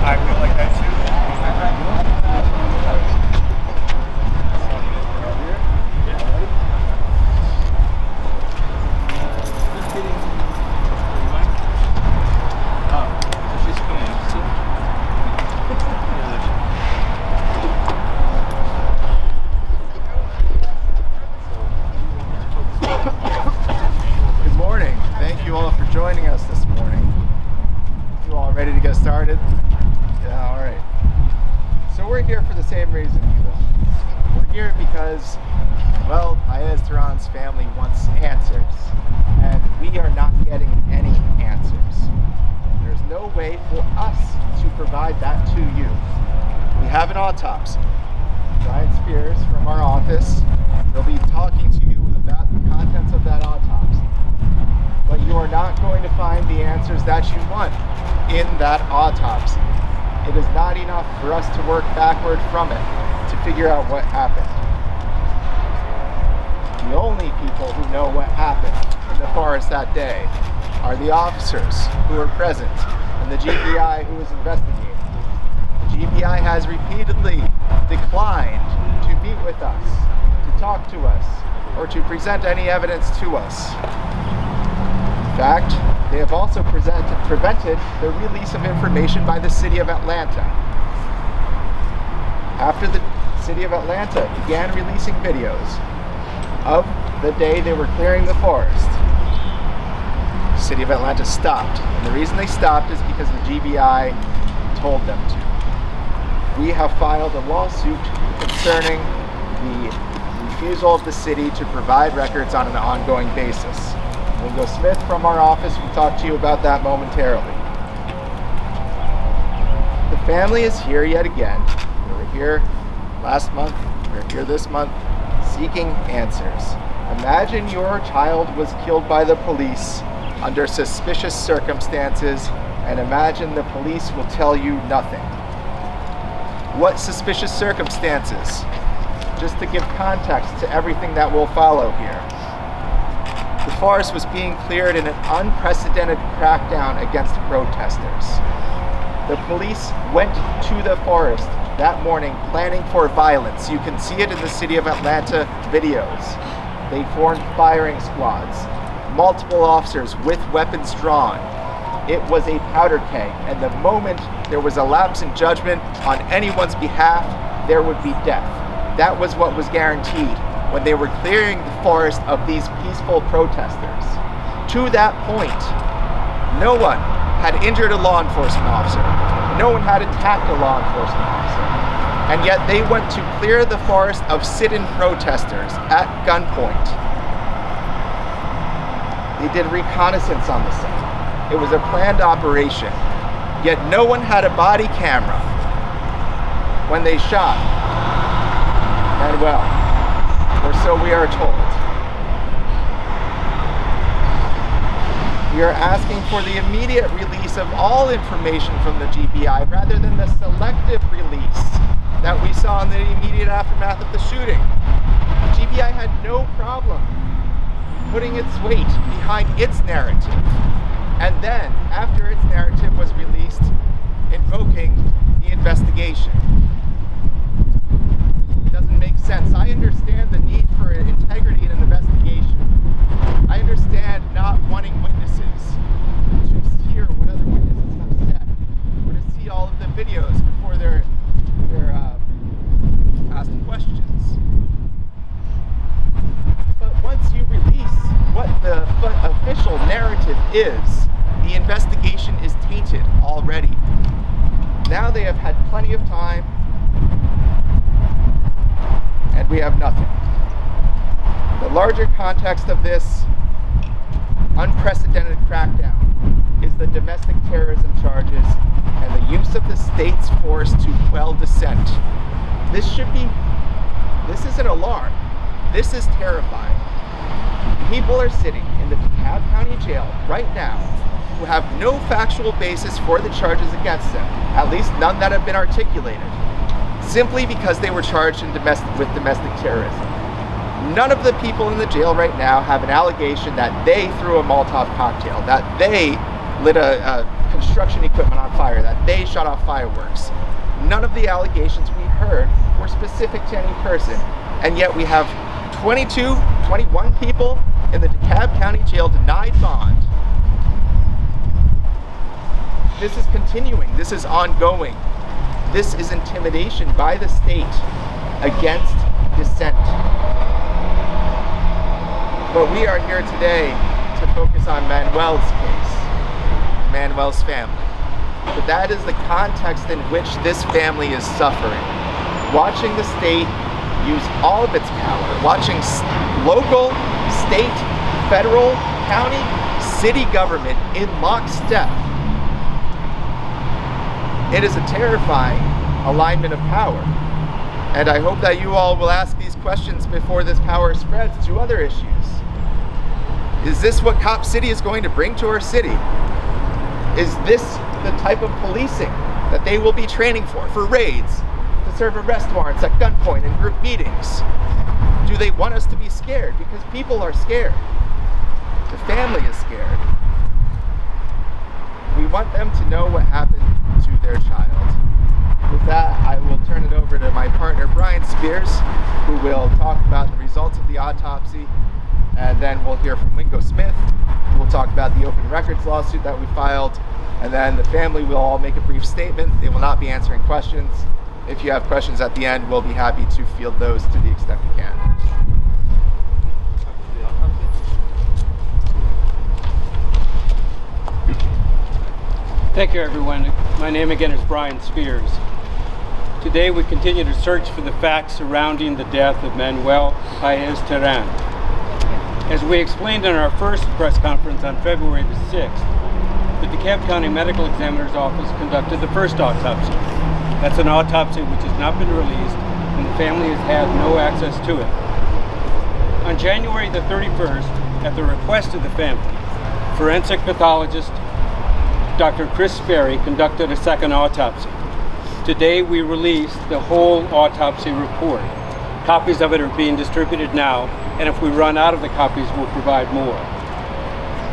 I feel like that too. Good morning. Thank you all for joining us this morning. You all ready to get started? Yeah, all right. So we're here for the same reason you are. We're here because, well, Paez Terán's family wants answers, and we are not getting any answers. There's no way for us to provide that to you. We have an autopsy. Brian Spears from our office will be talking to you about the contents of that autopsy. But you are not going to find the answers that you want in that autopsy. It is not enough for us to work backward from it to figure out what happened. The only people who know what happened in the forest that day are the officers who were present and the GBI who was investigating. The GBI has repeatedly declined to meet with us, to talk to us, or to present any evidence to us. In fact, they have also prevented the release of information by the City of Atlanta. After the City of Atlanta began releasing videos of the day they were clearing the forest, the City of Atlanta stopped. And the reason they stopped is because the GBI told them to. We have filed a lawsuit concerning the refusal of the city to provide records on an ongoing basis. Lingo Smith from our office will talk to you about that momentarily. The family is here yet again. We were here last month, we're here this month, seeking answers. Imagine your child was killed by the police under suspicious circumstances, and imagine the police will tell you nothing. What suspicious circumstances? Just to give context to everything that will follow here. The forest was being cleared in an unprecedented crackdown against protesters. The police went to the forest that morning planning for violence. You can see it in the City of Atlanta videos. They formed firing squads, multiple officers with weapons drawn. It was a powder keg, and the moment there was a lapse in judgment on anyone's behalf, there would be death. That was what was guaranteed when they were clearing the forest of these peaceful protesters. To that point, no one had injured a law enforcement officer. No one had attacked a law enforcement officer. And yet they went to clear the forest of sit-in protesters at gunpoint. They did reconnaissance on the site. It was a planned operation. Yet no one had a body camera when they shot Manuel, or so we are told. We are asking for the immediate release of all information from the GBI rather than the selective release that we saw in the immediate aftermath of the shooting. The GBI had no problem putting its weight behind its narrative, and then, after its narrative was released, invoking the investigation. It doesn't make sense. I understand the need for integrity in an investigation. I understand not wanting witnesses to hear what other witnesses have said, or to see all of the videos before they're asked questions. But once you release what the official narrative is, the investigation is tainted already. Now they have had plenty of time, and we have nothing. The larger context of this unprecedented crackdown is the domestic terrorism charges and the use of the state's force to quell dissent. This is an alarm. This is terrifying. People are sitting in the DeKalb County Jail right now who have no factual basis for the charges against them, at least none that have been articulated, simply because they were charged with domestic terrorism. None of the people in the jail right now have an allegation that they threw a Molotov cocktail, that they lit a construction equipment on fire, that they shot off fireworks. None of the allegations we heard were specific to any person, and yet we have 21 people in the DeKalb County Jail denied bond. This is continuing. This is ongoing. This is intimidation by the state against dissent. But we are here today to focus on Manuel's case, Manuel's family. But that is the context in which this family is suffering. Watching the state use all of its power, watching local, state, federal, county, city government in lockstep. It is a terrifying alignment of power. And I hope that you all will ask these questions before this power spreads to other issues. Is this what Cop City is going to bring to our city? Is this the type of policing that they will be training for raids, to serve arrest warrants at gunpoint in group meetings? Do they want us to be scared? Because people are scared. The family is scared. We want them to know what happened to their child. With that, I will turn it over to my partner, Brian Spears, who will talk about the results of the autopsy, and then we'll hear from Wingo Smith, who will talk about the open records lawsuit that we filed, and then the family will all make a brief statement. They will not be answering questions. If you have questions at the end, we'll be happy to field those to the extent we can. Thank you, everyone. My name again is Brian Spears. Today we continue to search for the facts surrounding the death of Manuel Paez Terán. As we explained in our first press conference on February the 6th, the DeKalb County Medical Examiner's Office conducted the first autopsy. That's an autopsy which has not been released, and the family has had no access to it. On January the 31st, at the request of the family, forensic pathologist Dr. Chris Sperry conducted a second autopsy. Today we released the whole autopsy report. Copies of it are being distributed now, and if we run out of the copies, we'll provide more.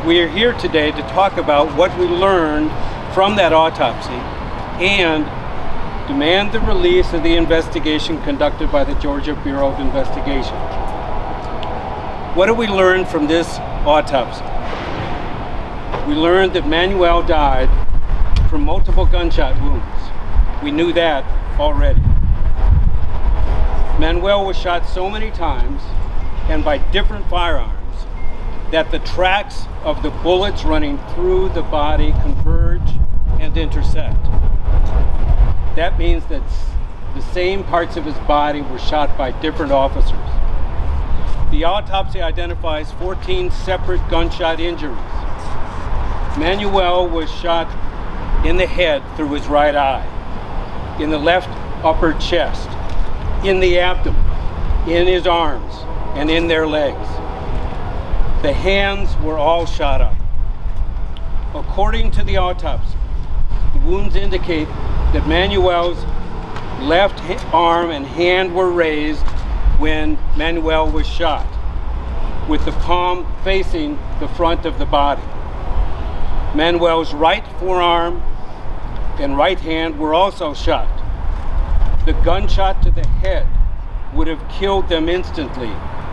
We are here today to talk about what we learned from that autopsy and demand the release of the investigation conducted by the Georgia Bureau of Investigation. What did we learn from this autopsy? We learned that Manuel died from multiple gunshot wounds. We knew that already. Manuel was shot so many times and by different firearms that the tracks of the bullets running through the body converge and intersect. That means that the same parts of his body were shot by different officers. The autopsy identifies 14 separate gunshot injuries. Manuel was shot in the head through his right eye, in the left upper chest, in the abdomen, in his arms, and in their legs. The hands were all shot up. According to the autopsy, the wounds indicate that Manuel's left arm and hand were raised when Manuel was shot, with the palm facing the front of the body. Manuel's right forearm and right hand were also shot. The gunshot to the head would have killed them instantly,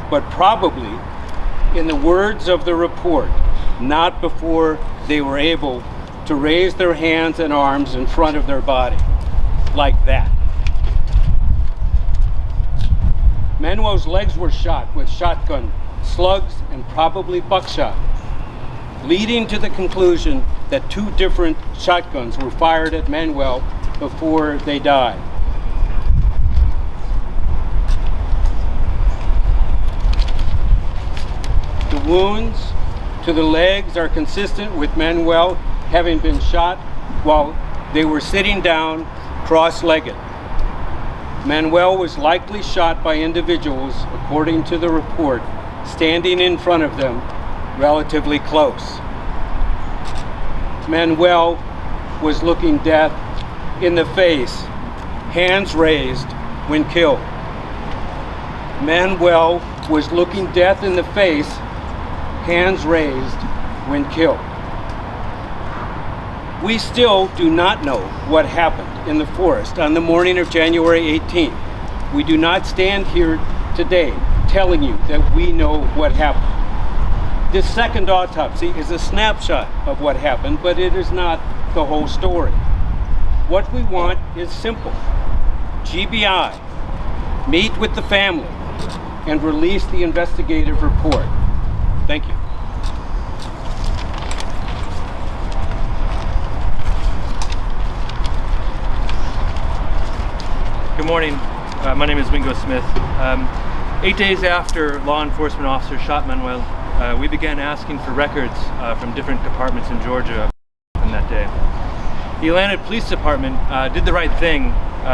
but probably, in the words of the report, not before they were able to raise their hands and arms in front of their body, like that. Manuel's legs were shot with shotgun slugs and probably buckshot, leading to the conclusion that two different shotguns were fired at Manuel before they died. The wounds to the legs are consistent with Manuel having been shot while they were sitting down cross-legged. Manuel was likely shot by individuals, according to the report, standing in front of them relatively close. Manuel was looking death in the face, hands raised when killed. Manuel was looking death in the face, hands raised when killed. We still do not know what happened in the forest on the morning of January 18th. We do not stand here today telling you that we know what happened. This second autopsy is a snapshot of what happened, but it is not the whole story. What we want is simple. GBI, meet with the family and release the investigative report. Thank you. Good morning. My name is Wingo Smith. 8 days after law enforcement officers shot Manuel, we began asking for records from different departments in Georgia on that day. The Atlanta Police Department did the right thing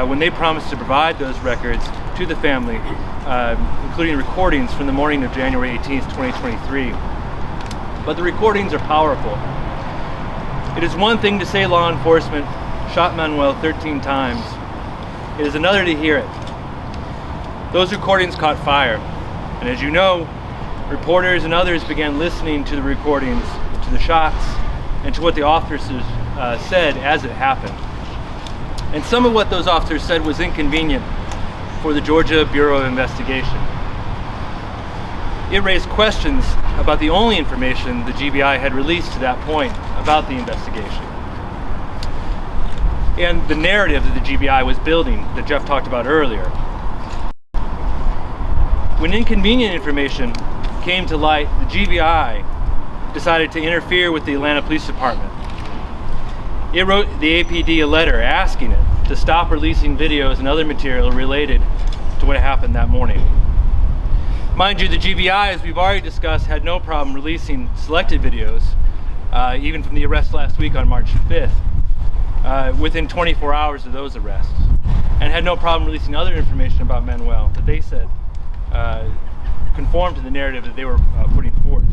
when they promised to provide those records to the family, including recordings from the morning of January 18th, 2023. But the recordings are powerful. It is one thing to say law enforcement shot Manuel 13 times. It is another to hear it. Those recordings caught fire, and as you know, reporters and others began listening to the recordings, to the shots, and to what the officers said as it happened. And some of what those officers said was inconvenient for the Georgia Bureau of Investigation. It raised questions about the only information the GBI had released to that point about the investigation, and the narrative that the GBI was building that Jeff talked about earlier. When inconvenient information came to light, the GBI decided to interfere with the Atlanta Police Department. It wrote the APD a letter asking it to stop releasing videos and other material related to what happened that morning. Mind you, the GBI, as we've already discussed, had no problem releasing selected videos, even from the arrest last week on March 5th, within 24 hours of those arrests, and had no problem releasing other information about Manuel that they said conformed to the narrative that they were putting forth.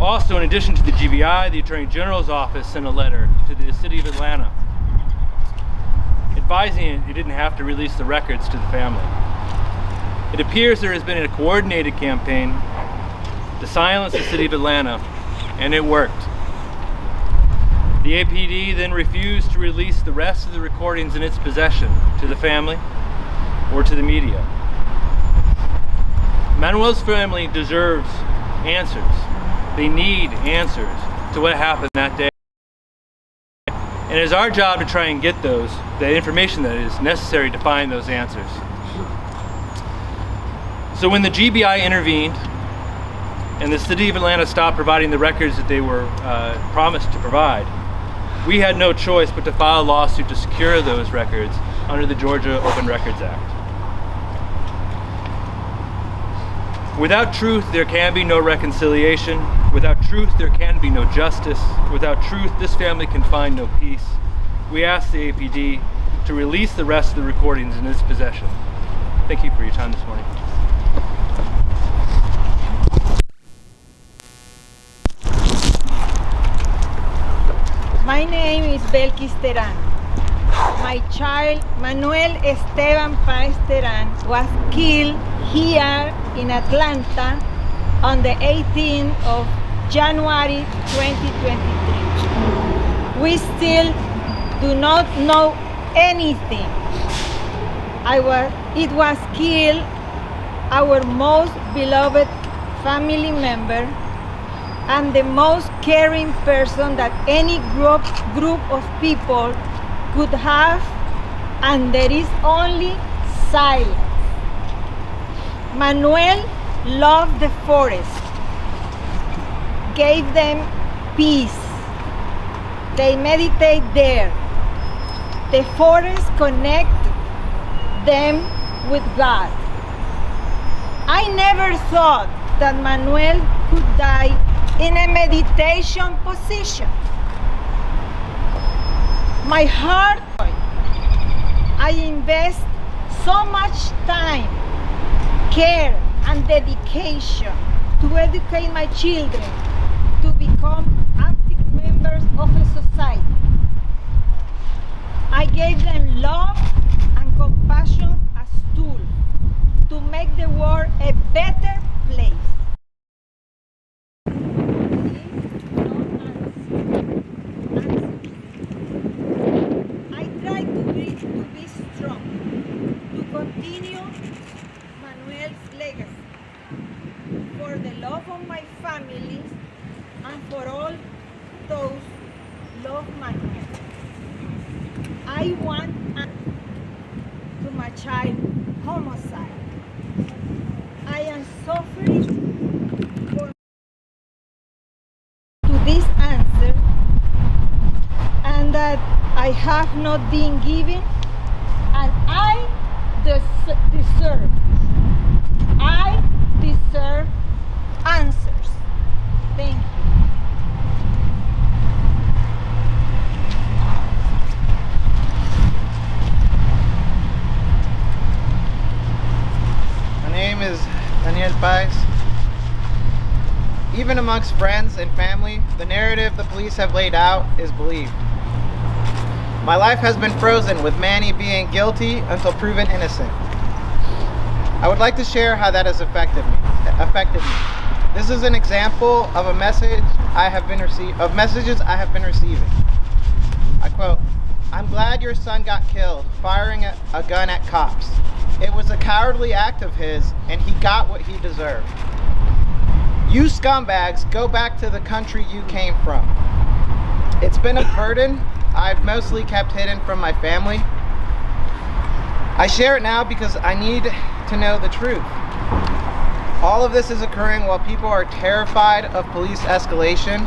Also, in addition to the GBI, the Attorney General's office sent a letter to the City of Atlanta advising it didn't have to release the records to the family. It appears there has been a coordinated campaign to silence the City of Atlanta, and it worked. The APD then refused to release the rest of the recordings in its possession to the family or to the media. Manuel's family deserves answers. They need answers to what happened that day. And it is our job to try and get the information that is necessary to find those answers. So when the GBI intervened and the City of Atlanta stopped providing the records that they were promised to provide, we had no choice but to file a lawsuit to secure those records under the Georgia Open Records Act. Without truth, there can be no reconciliation. Without truth, there can be no justice. Without truth, this family can find no peace. We ask the APD to release the rest of the recordings in its possession. Thank you for your time this morning. My name is Belkis Terán. My child, Manuel Esteban Paez Terán, was killed here in Atlanta on the 18th of January 2023. We still do not know anything. It was killed our most beloved family member and the most caring person that any group of people could have, and there is only silence. Manuel loved the forest, gave them peace. They meditate there. The forest connect them with God. I never thought that Manuel could die in a meditation position. My heart, I invest so much time, care, and dedication to educate my children to become active members of a society. I gave them love and compassion as tools to make the world a better place. I want to my child homicide. I am suffering for to this answer, and that I have not been given, and I deserve. I deserve answers. Thank you. My name is Manuel Paez. Even amongst friends and family, the narrative the police have laid out is believed. My life has been frozen, with Manny being guilty until proven innocent. I would like to share how that has affected me. This is an example of a message messages I have been receiving. I quote, "I'm glad your son got killed firing a gun at cops. It was a cowardly act of his, and he got what he deserved. You scumbags, go back to the country you came from." It's been a burden I've mostly kept hidden from my family. I share it now because I need to know the truth. All of this is occurring while people are terrified of police escalation.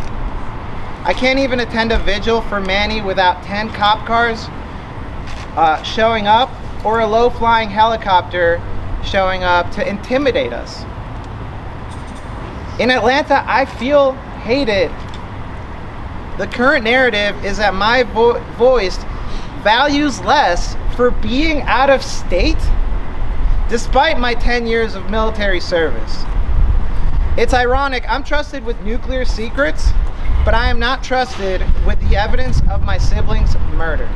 I can't even attend a vigil for Manny without 10 cop cars showing up, or a low-flying helicopter showing up to intimidate us. In Atlanta, I feel hated. The current narrative is that my voice values less for being out of state, despite my 10 years of military service. It's ironic, I'm trusted with nuclear secrets, but I am not trusted with the evidence of my siblings' murder.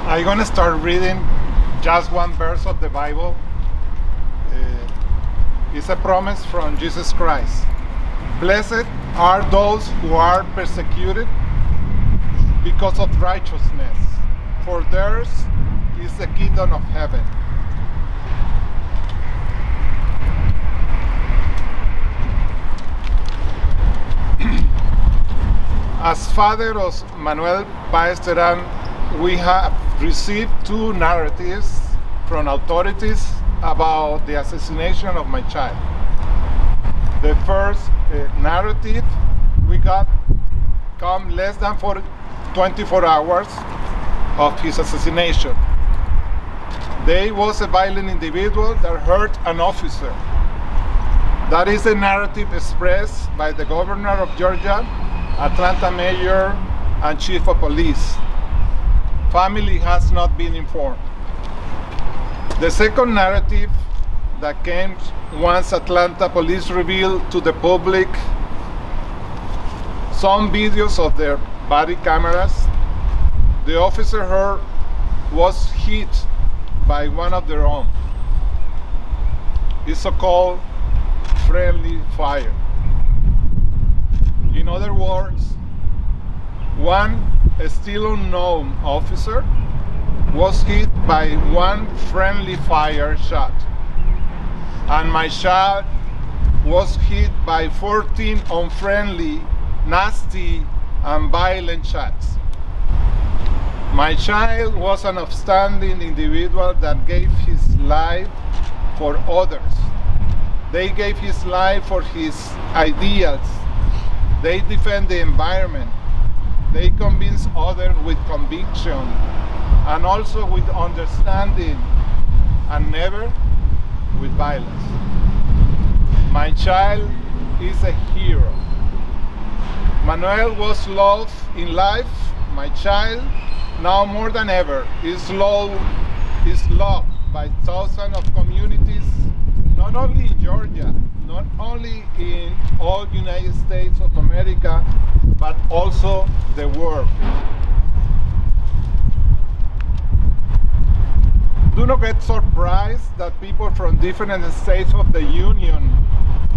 I'm going to start reading just one verse of the Bible. It's a promise from Jesus Christ. Blessed are those who are persecuted because of righteousness, for theirs is the kingdom of heaven. As father of Manuel Paez Terán, we have received two narratives from authorities about the assassination of my child. The first narrative we got come less than 24 hours of his assassination. There was a violent individual that hurt an officer. That is the narrative expressed by the governor of Georgia, Atlanta mayor, and chief of police. Family has not been informed. The second narrative that came once Atlanta police revealed to the public some videos of their body cameras. The officer heard was hit by one of their own. It's so-called friendly fire. In other words, one still unknown officer was hit by one friendly fire shot, and my child was hit by 14 unfriendly, nasty, and violent shots. My child was an upstanding individual that gave his life for others. They gave his life for his ideals. They defend the environment. They convince others with conviction and also with understanding, and never with violence. My child is a hero. Manuel was loved in life. My child, now more than ever, is loved by thousands of communities, not only in Georgia, not only in all United States of America, but also the world. Do not get surprised that people from different states of the Union,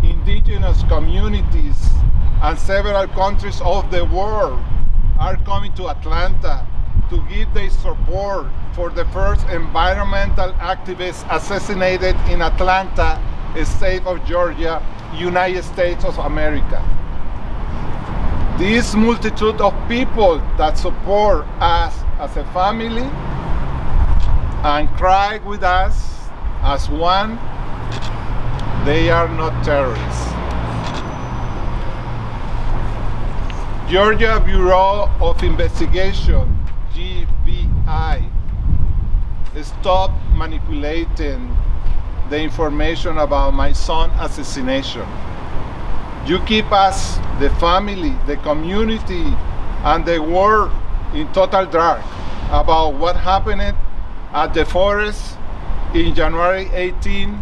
indigenous communities, and several countries of the world are coming to Atlanta to give their support for the first environmental activist assassinated in Atlanta, state of Georgia, United States of America. This multitude of people that support us as a family and cry with us as one, they are not terrorists. Georgia Bureau of Investigation, GBI, stop manipulating the information about my son's assassination. You keep us, the family, the community, and the world in total dark about what happened at the forest in January 18,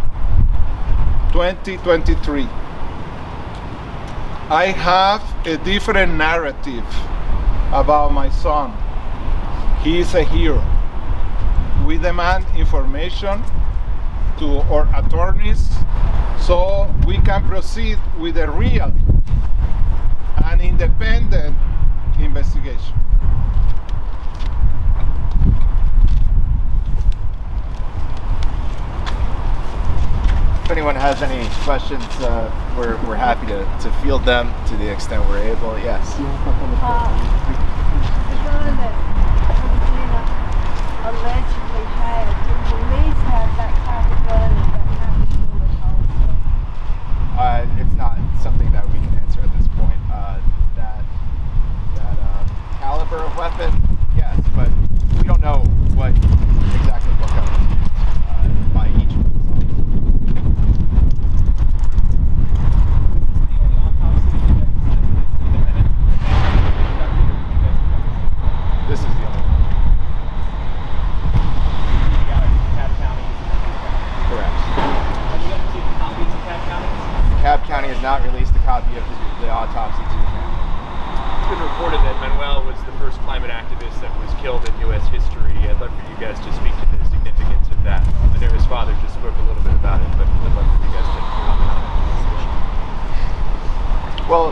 2023. I have a different narrative about my son. He is a hero. We demand information to our attorneys so we can proceed with a real and independent investigation. If anyone has any questions, we're happy to field them to the extent we're able. Yes. The gun that Argentina allegedly had, did police have that type of gun and that type of bullet also? It's not something that we can answer at this point. That caliber of weapon, yes, but we don't know what exactly what gun was used by each of them. This is the only one. Correct. Have you ever seen copies of Cobb County? Cobb County has not released a copy of the autopsy to the family. It's been reported that Manuel was the first climate activist that was killed in U.S. history. I'd love for you guys to speak to the significance of that. I know his father just spoke a little bit about it, but I'd love for you guys to comment on it. Well,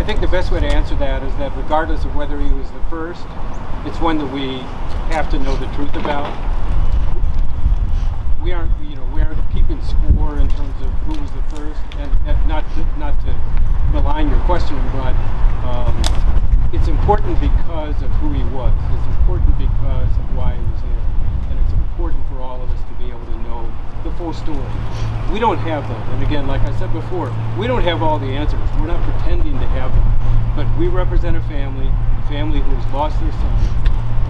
I think the best way to answer that is that regardless of whether he was the first, it's one that we have to know the truth about. We aren't keeping score in terms of who was the first, and not to malign your question, but it's important because of who he was. It's important because of why he was there, and it's important for all of us to be able to know the full story. We don't have them, and again, like I said before, we don't have all the answers. We're not pretending to have them, but we represent a family who has lost their son,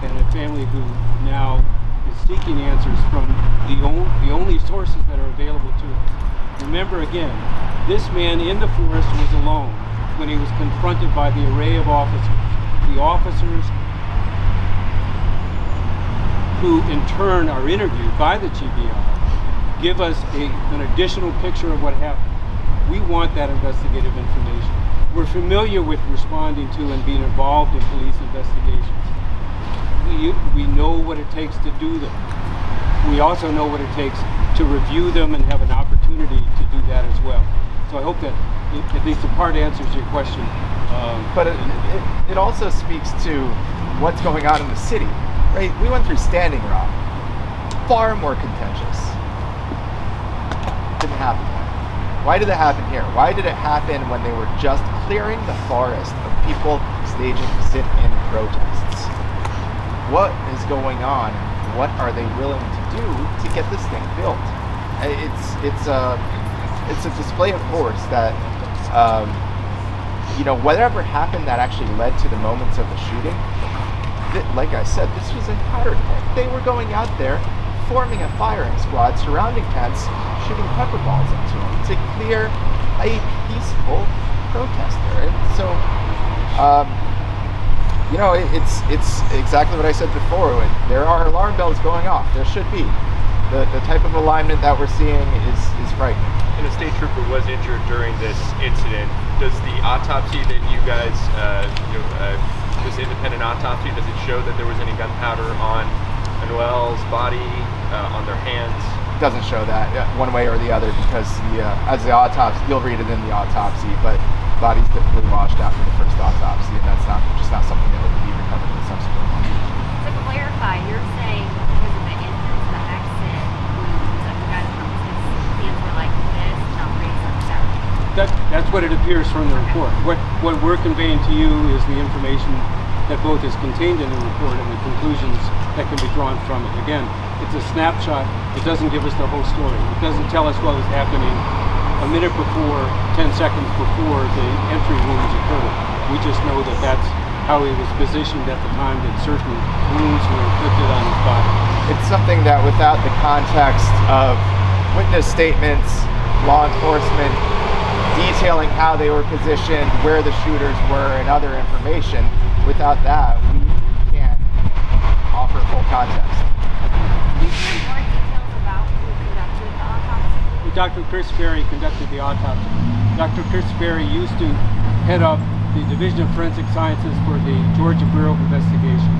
and a family who now is seeking answers from the only sources that are available to us. Remember again, this man in the forest was alone when he was confronted by the array of officers. The officers who in turn are interviewed by the GBI give us an additional picture of what happened. We want that investigative information. We're familiar with responding to and being involved in police investigations. We know what it takes to do them. We also know what it takes to review them and have an opportunity to do that as well. So I hope that at least a part answers your question. but it also speaks to what's going on in the city, right? We went through Standing Rock, far more contentious. Didn't happen there. Why did it happen here? Why did it happen when they were just clearing the forest of people staging sit-in protests? What is going on? What are they willing to do to get this thing built? It's a display of force that, whatever happened that actually led to the moments of the shooting, like I said, this was a powder keg. They were going out there, forming a firing squad, surrounding tents, shooting pepper balls into them to clear a peaceful protester. And so, it's exactly what I said before. There are alarm bells going off. There should be. The type of alignment that we're seeing is frightening. And a state trooper was injured during this incident. Does the autopsy that you guys, this independent autopsy, does it show that there was any gunpowder on Manuel's body, on their hands? Doesn't show that one way or the other because as the autopsy, you'll read it in the autopsy, but Bodies typically washed after the first autopsy, and that's just not something that would be recovered in the subsequent one. To clarify, you're saying because of the entrance, the exit wounds of the guy that comes, his hands were like this, not raised like that. That's what it appears from the report. What we're conveying to you is the information that both is contained in the report and the conclusions that can be drawn from it. Again, it's a snapshot. It doesn't give us the whole story. It doesn't tell us what was happening a minute before, 10 seconds before the entry wounds occurred. We just know that that's how he was positioned at the time that certain wounds were inflicted on his body. It's something that without the context of witness statements, law enforcement detailing how they were positioned, where the shooters were, and other information, without that, we can't offer full context. Do you have more details about who conducted the autopsy? Dr. Chris Berry conducted the autopsy. Dr. Chris Berry used to head up the Division of Forensic Sciences for the Georgia Bureau of Investigation,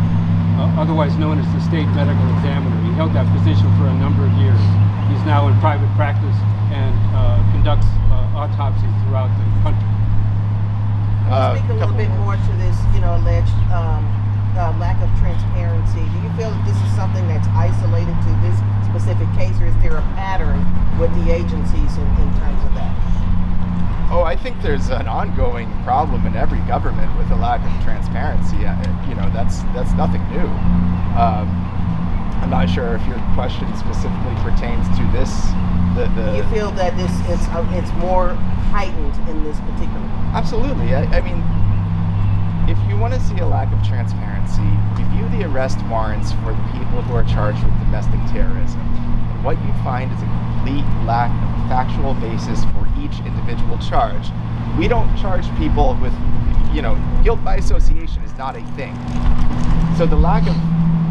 otherwise known as the State Medical Examiner. He held that position for a number of years. He's now in private practice and conducts autopsies throughout the country. Speak a little bit more to this, alleged lack of transparency. Do you feel that this is something that's isolated to this specific case, or is there a pattern with the agencies in terms of that? Oh, I think there's an ongoing problem in every government with a lack of transparency. That's nothing new. I'm not sure if your question specifically pertains to this. Do you feel that it's more heightened in this particular? Absolutely. I mean, if you want to see a lack of transparency, review the arrest warrants for the people who are charged with domestic terrorism. And what you find is a complete lack of factual basis for each individual charge. We don't charge people with, guilt by association is not a thing. So the lack of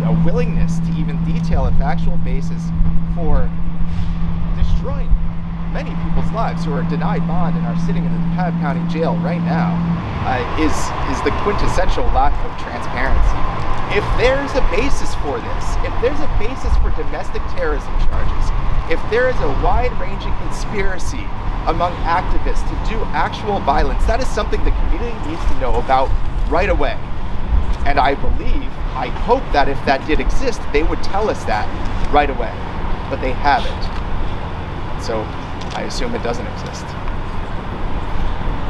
a willingness to even detail a factual basis for destroying many people's lives who are denied bond and are sitting in the DeKalb County Jail right now is the quintessential lack of transparency. If there's a basis for this, if there's a basis for domestic terrorism charges, if there is a wide-ranging conspiracy among activists to do actual violence, that is something the community needs to know about right away. And I hope that if that did exist, they would tell us that right away. But they haven't. So I assume it doesn't exist.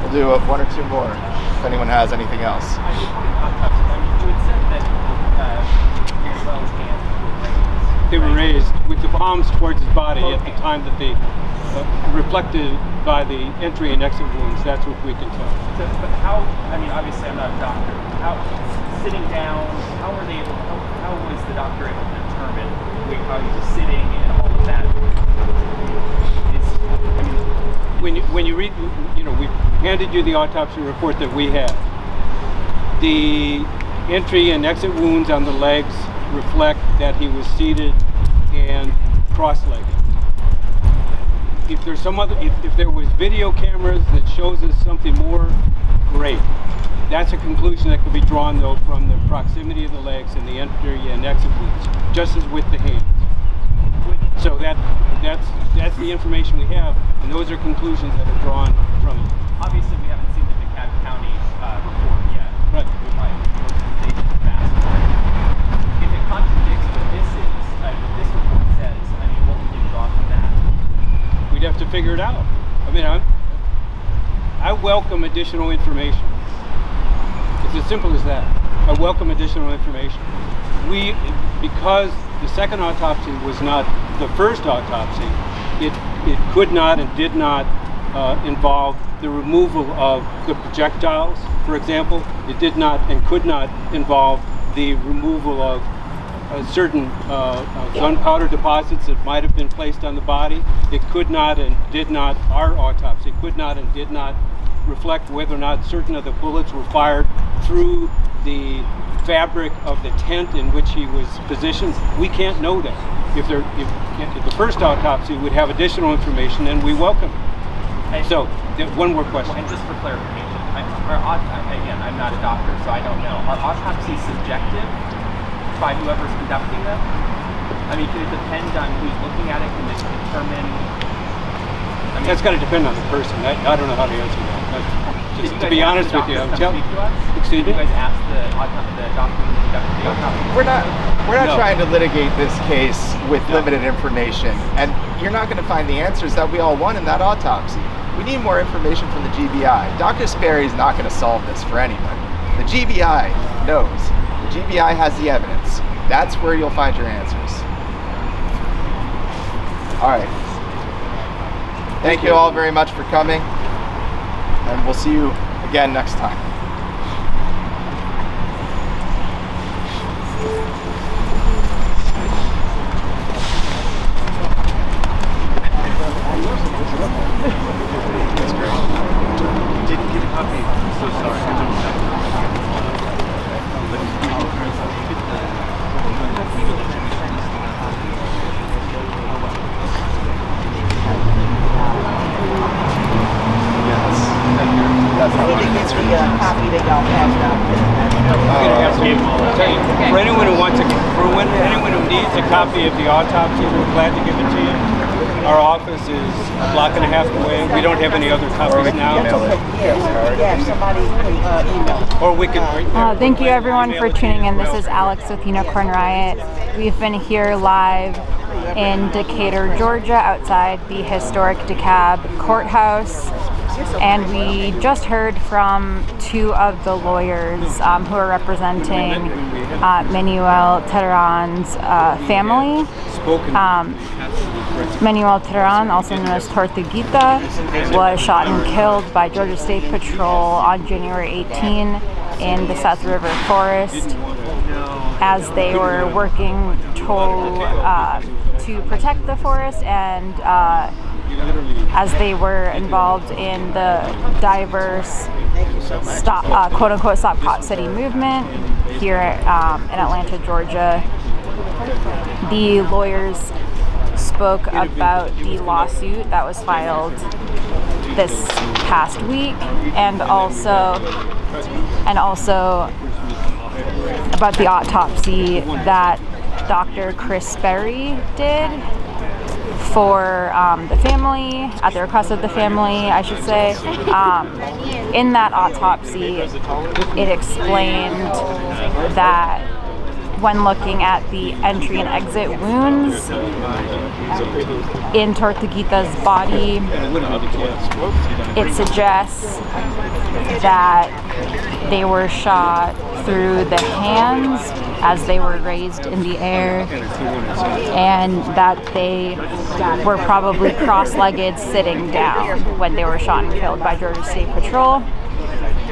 We'll do one or two more if anyone has anything else. You had said that Manuel's hands were raised. They were raised with the palms towards his body at the time that they reflected by the entry and exit wounds. That's what we can tell. So, but how? Obviously, I'm not a doctor. How sitting down? How were they able? How was the doctor able to determine how he was sitting and all of that? When you read, we handed you the autopsy report that we had. The entry and exit wounds on the legs reflect that he was seated and cross-legged. If there's if there was video cameras that shows us something more, great. That's a conclusion that could be drawn though from the proximity of the legs and the entry and exit wounds, just as with the hands. So that's the information we have, and those are conclusions that are drawn from it. Obviously, we haven't seen the DeKalb County report yet. Right. We might take it fast. If it contradicts what this report says, what would you draw from that? We'd have to figure it out. I welcome additional information. It's as simple as that. I welcome additional information. Because the second autopsy was not the first autopsy, it could not and did not involve the removal of the projectiles, for example. It did not and could not involve the removal of certain gunpowder deposits that might have been placed on the body. It could not and did not, our autopsy could not and did not reflect whether or not certain of the bullets were fired through the fabric of the tent in which he was positioned. We can't know that. If the first autopsy would have additional information, then we welcome it. So, one more question. And just for clarification, again, I'm not a doctor, so I don't know. Are autopsies subjective by whoever's conducting them? Can it depend on who's looking at it? Can it determine? That's got to depend on the person. I don't know how to answer that. to be honest with you, Did you guys ask the doctor who conducted the autopsy? We're not No. trying to litigate this case with limited information, and you're not going to find the answers that we all want in that autopsy. We need more information from the GBI. Dr. Sperry is not going to solve this for anybody. The GBI knows. The GBI has the evidence. That's where you'll find your answers. All right. Thank you all very much for coming, and we'll see you again next time. Copy that y'all passed out. For anyone who anyone who needs a copy of the autopsy, we're glad to give it to you. Our office is a block and a half away. We don't have any other copies now. Yes, somebody can email. Or we can. Thank you everyone for tuning in. This is Alex with Unicorn Riot. We've been here live in Decatur, Georgia, outside the Historic DeKalb Courthouse. And we just heard from two of the lawyers who are representing Manuel Terán's family. Manuel Terán, also known as Tortuguita, was shot and killed by Georgia State Patrol on January 18 in the South River Forest as they were working to protect the forest and as they were involved in the diverse quote-unquote Stop Pot City movement here in Atlanta, Georgia. The lawyers spoke about the lawsuit that was filed this past week and also about the autopsy that Dr. Chris Sperry did for the family, at the request of the family, I should say. In that autopsy, it explained that when looking at the entry and exit wounds in Tortuguita's body, it suggests that they were shot through the hands as they were raised in the air, and that they were probably cross-legged sitting down when they were shot and killed by Georgia State Patrol.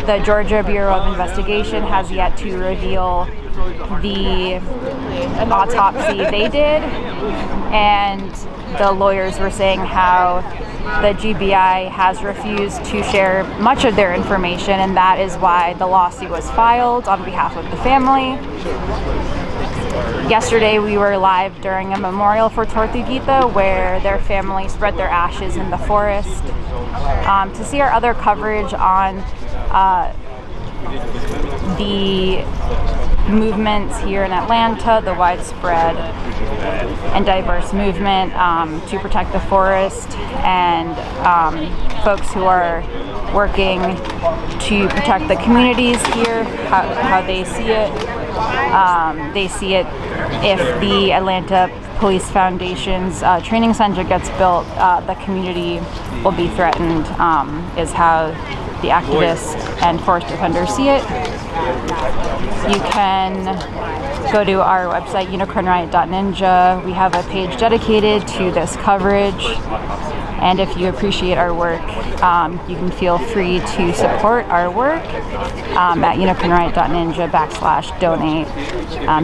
The Georgia Bureau of Investigation has yet to reveal the autopsy they did, and the lawyers were saying how the GBI has refused to share much of their information, and that is why the lawsuit was filed on behalf of the family. Yesterday we were live during a memorial for Tortuguita where their family spread their ashes in the forest. To see our other coverage on the movements here in Atlanta, the widespread and diverse movement to protect the forest, and folks who are working to protect the communities here, how they see it. They see it if the Atlanta Police Foundation's training center gets built, the community will be threatened, is how the activists and forest defenders see it. You can go to our website, unicornriot.ninja. We have a page dedicated to this coverage. And if you appreciate our work, you can feel free to support our work at unicornriot.ninja/donate.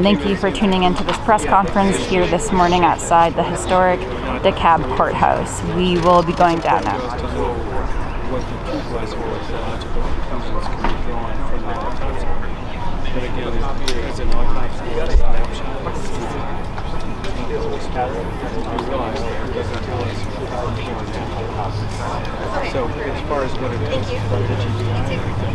Thank you for tuning into this press conference here this morning outside the historic DeKalb Courthouse. We will be going down now. So as far as what it is,